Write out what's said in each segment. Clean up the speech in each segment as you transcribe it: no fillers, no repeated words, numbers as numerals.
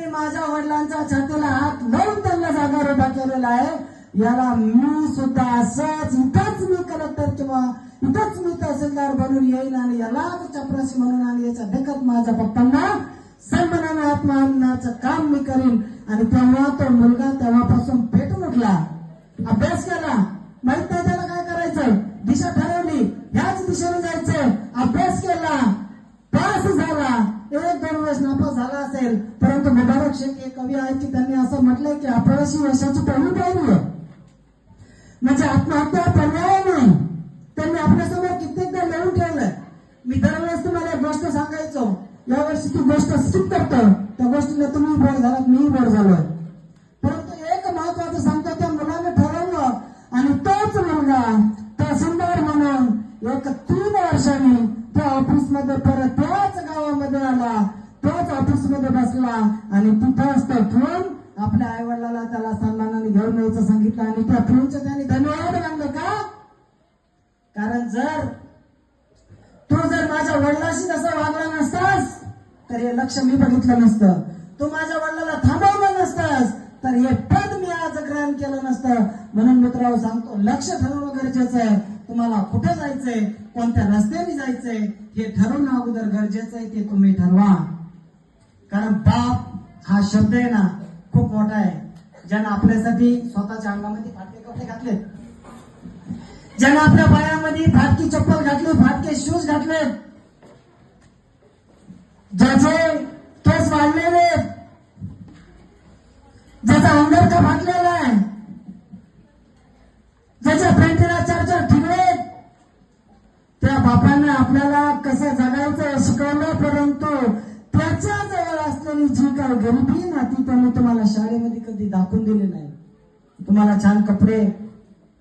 मी माझ्या वडिलांच्या छातीला हात लावून त्यांना जागा उभा केलेला आहे. याला मी सुद्धा असंच इथंच मी कलेक्टर किंवा इथंच मी तहसीलदार बनून येईल आणि याला चपराशी म्हणून आणि याच्या देखत माझ्या पप्पांना सन्मानाने आत्महत्याचं काम मी करीन. आणि तेव्हा तो मुलगा तेव्हापासून पेटून उठला, अभ्यास केला, माहित नाही त्याला काय करायचं, दिशा ठरवली, ह्याच दिशेने जायचं, अभ्यास केला, पास झाला. 1-2 वेळेस नापास झाला असेल, परंतु मुबारक शेख एक कवी आहेत की त्यांनी असं म्हटलंय की अपयशी यशाची पहिली पायरी आहे, म्हणजे आत्महत्या पर्याय नाही. त्यांनी आपल्यासमोर कित्येकदा लिहून ठेवलंय. मी दरवेळेस तुम्हाला एक गोष्ट सांगायचो, यावर्षी ती गोष्ट स्किप करतो, त्या गोष्टीला तुम्ही बोर झालात, मीही बोर झालोय. परंतु एक महत्वाचं सांगतो, त्या मुलाने ठरवलं आणि तोच मुलगा तहसीलदार म्हणून एक 3 वर्षांनी त्या ऑफिसमध्ये परत त्याच गावामध्ये आला, त्याच ऑफिसमध्ये बसला आणि तिथंच तो ठेवून आपल्या आई वडिलाला त्याला सन्मानाने घेऊन यायचं सांगितलं. आणि त्या ठेवूनचं त्यांनी धन्यवाद मानले. का? कारण तू जर माझ्या वडिलाशी तसं वागला नसतास तर हे लक्ष मी बघितलं नसतं, तू माझ्या वडिलाला थांबवलं नसतास तर हे पद मी आज ग्रहण केलं नसतं. म्हणून मित्रांनो सांगतो, लक्ष ठरवणं गरजेचं आहे. तुम्हाला कुठे जायचंय, कोणत्या रस्त्याने जायचंय हे ठरवणं अगोदर गरजेचं आहे, ते तुम्ही ठरवा. कारण बाप हा शब्द आहे ना खूप मोठा आहे. ज्यानं आपल्यासाठी स्वतःच्या अंगामध्ये फाटके कपडे घातलेत, ज्यानं आपल्या पायामध्ये फाटकी चप्पल घातली, फाटके शूज घातले, ज्याचे केस वाढलेले, ज्याचा अंगरखा फाटलेला आहे, ज्याच्या पेंटीला 4-4 ठिगळे, त्या बापानं आपल्याला कसं जगायचं शिकवलं. परंतु त्याच्या जवळ असलेली जी काही गरिबी ना ती त्यांनी तुम्हाला शाळेमध्ये कधी दाखवून दिली नाही. तुम्हाला छान कपडे,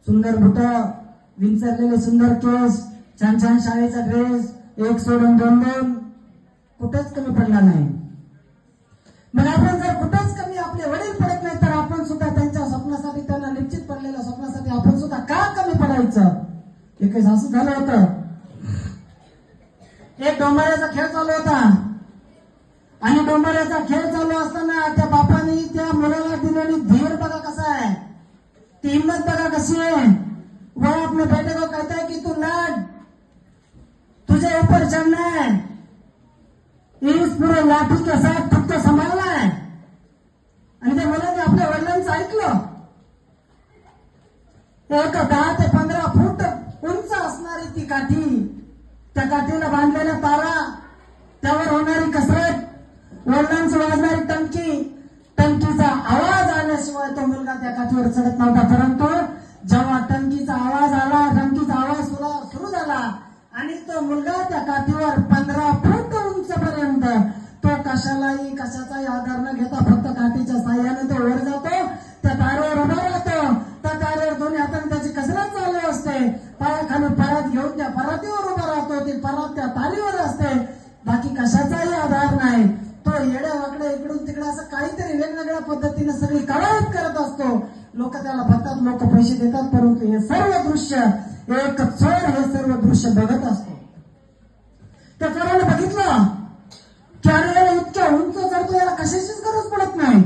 सुंदर बुट, विंचरलेले सुंदर केस, छान छान शाळेचा ड्रेस, 1 सोडून 2 कुठेच कमी पडला नाही. मग आपण जर कुठेच कमी आपले वडील पडत नाही तर आपण सुद्धा त्यांच्या स्वप्नासाठी, त्यांना निश्चित पडलेल्या स्वप्नासाठी आपण सुद्धा का कमी पडायचं. एक असं झालं होतं, एक डोंबाऱ्याचा खेळ चालू होता आणि डोंबाऱ्याचा खेळ चालू असताना त्या बापाने त्या मुलाला दिलेली धीर बघा कसा आहे, ती हिम्मत बघा कशी आहे. वो अपने बेटे को कहता है कि तू लड़, तुझे ऊपर चढ़ना है, इस पूरे लाठी के साथ तुझको संभालना है. आणि त्या मुलाने आपल्या वडिलांचं ऐकलं. एक 10 ते 15 फूट उंच असणारी ती काठी, त्या काठीला बांधलेला तारा, त्यावर होणारी कसरत, वडिलांची वाजणारी टंकी, टंकीचा आवाज आल्याशिवाय तो मुलगा त्या काठीवर चढत नव्हता. परंतु जेव्हा टंकीचा आवाज आला, टंकीचा आवाज सुरू झाला आणि तो मुलगा त्या काठीवर 15 फूट उंचपर्यंत, तो कशालाही कशाचाही आधार न घेता फक्त काठीच्या साह्याने तो वर जातो, त्या तारेवर उभा राहतो. त्या तारेवर दोन्ही हाताने त्याची कसरत चालू असते. पायाखाली परात घेऊन त्या परातीवर उभा राहतो, ती परात त्या तारीवर असते, बाकी कशाचाही आधार नाही. तो येड्या वाकडे इकडून तिकडे असं काहीतरी वेगवेगळ्या पद्धतीने सगळी कवायत करत असतो. लोक त्याला बघतात, लोक पैसे देतात, परंतु हे सर्व दृश्य एक चोर हे सर्व दृश्य बघत असतो. त्या चोराने बघितलं की अरे इतक्या उंच चढतो, याला कशाचीच गरज पडत नाही.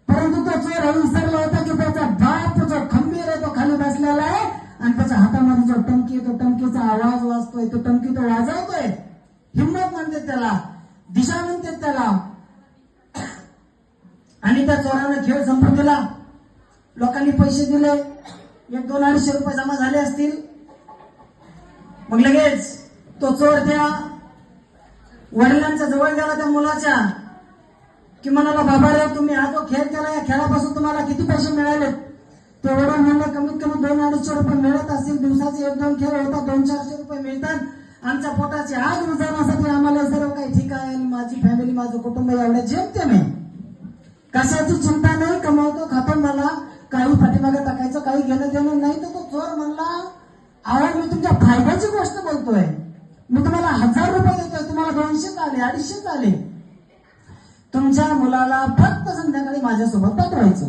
परंतु तो चोर हे विसरला होता की त्याचा बाप जो खंबीर आहे तो खाली बसलेला आहे आणि त्याच्या हातामध्ये जो टंकी, तो टंकीचा आवाज वाजतोय, तो टंकी तो वाजवतोय. हिम्मत म्हणते त्याला, दिशा म्हणते त्याला. आणि त्या चोराने खेळ संपू दिला. लोकांनी पैसे दिले, 100-200 रुपये जमा झाले असतील. मग लगेच तो चोर त्या वडिलांच्या जवळ गेला, त्या मुलाच्या, की म्हणाला, बाबा रे तुम्ही हा जो खेळ केला, या खेळापासून तुम्हाला किती पैसे मिळाले. ते वडील म्हणले, कमीत कमी 200-250 रुपये मिळत असतील. दिवसाचे 1-2 खेळ होता, 200-400 रुपये मिळतात. आमच्या पोटाची आग विझवण्यासाठी आम्हाला सर्व काही ठीक आहे आणि माझी फॅमिली, माझं कुटुंब एवढ्या जेमते नाही, कशाची चिंता नाही, कमावतो खातो, मला काही पाठीमागे टाकायचं काही घेणं देणं नाही. तर तो चोर म्हणला, अहो मी तुमच्या फायद्याची गोष्ट बोलतोय, मी तुम्हाला 1000 रुपये देतोय, तुम्हाला 200 आले, 250 आले. तुमच्या मुलाला फक्त संध्याकाळी माझ्यासोबत पाठवायचं.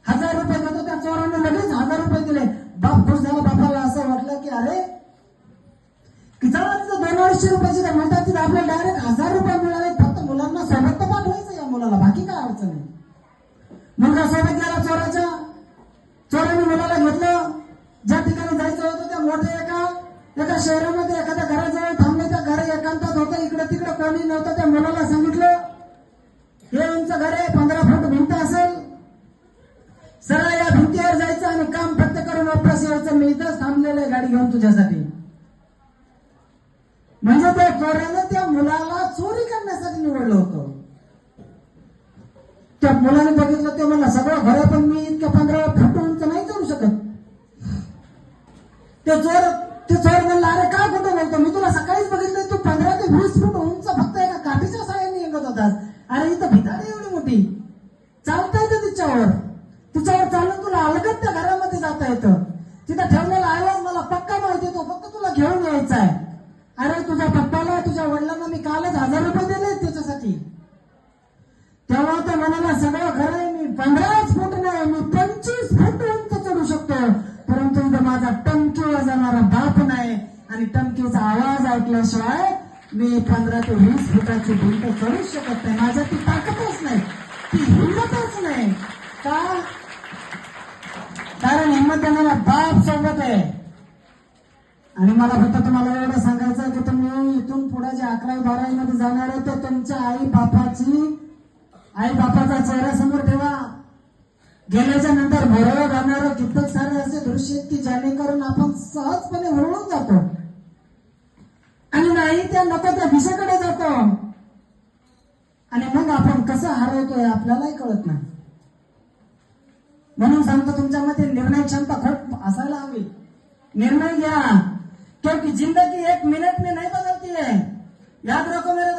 1000 रुपये देतो. त्या चोराने लगेच 1000 रुपये दिले. बाप खुश झाला. बापाला असं वाटलं की अरे किती 200-250 रुपयाची म्हणतात, आपल्याला डायरेक्ट 1000 रुपये मिळाले, फक्त मुलांना सोबत तर पाठवायचं या मुलाला. अडचण आहे. मुलगा सोबत गेला चोराच्या, चोराने मुलाला घेतलं, ज्या ठिकाणी जायचं होतं त्या मोठ्या एका शहरामध्ये एखाद्या घराजवळ थांबले. त्या घर एकांतात होतं, इकडे तिकडे कोणी नव्हतं. त्या मुलाला सांगितलं, हे उंच घर आहे, 15 फूट भिंत असेल, सरळ या भिंतीवर जायचं आणि काम फक्त करून वापस यायचं, मी इथंच थांबलेलं आहे गाडी घेऊन तुझ्यासाठी. म्हणजे त्या चोरानं त्या मुलाला चोरी करण्यासाठी निवडलं होतं. त्या मुलाने बघितलं, ते मला सगळं घर आहे, पण मी इतक्या 15 फूट उंच नाही चढू शकत. ते चोर म्हणला, अरे काय खोटं बोलतो, मी तुला सकाळीच बघितलं, तू 15 ते 20 फूट उंच फक्त एका काठीच्या साहाय्याने येत होतास. अरे इथं भिताडी एवढी मोठी, चालता येतं तिच्यावर चालून तुला अलगत त्या घरामध्ये जाता येतं. तिथं ठेवलेला आवाज मला पक्का माहिती, तो फक्त तुला घेऊन यायचा आहे. अरे तुझ्या पप्पाला, तुझ्या वडिलांना मी कालच 1000 रुपये दिले त्याच्यासाठी. तेव्हा तर म्हणाला, सगळं खरं आहे, मी 15 फूट नाही, मी 25 फूट उंच चढू शकतो, परंतु इथं माझा टमकी वाजवणारा बाप नाही, आणि टमकीचा आवाज ऐकल्याशिवाय मी 15 ते 20 फुटाची भिंत चढू शकत नाही. माझ्यात ती ताकदच नाही, ती हिंमतच नाही. का? कारण हिंमत देणारा बाप सोबत आहे. आणि मला फक्त तुम्हाला एवढं सांगायचं की तुम्ही इथून पुढे जे 11वी 12वी मध्ये जाणार आहे, तर तुमच्या आई बापाचा चेहरा समोर ठेवा. गेल्याच्या नंतर भरवत राहणारं कित्येक सारे असे दृश्य की जेणेकरून आपण सहजपणे हुरळून जातो, आणि नाही त्या नको त्या दिशेकडे जातो, आणि मग आपण कसं हरवतोय आपल्यालाही कळत नाही. म्हणून सांगतो, तुमच्यामध्ये निर्णय क्षमता खूप असायला हवी. निर्णय घ्या, क्योंकि जिंदगी 1 मिनट में नहीं बदलती है. याद रखो मेरे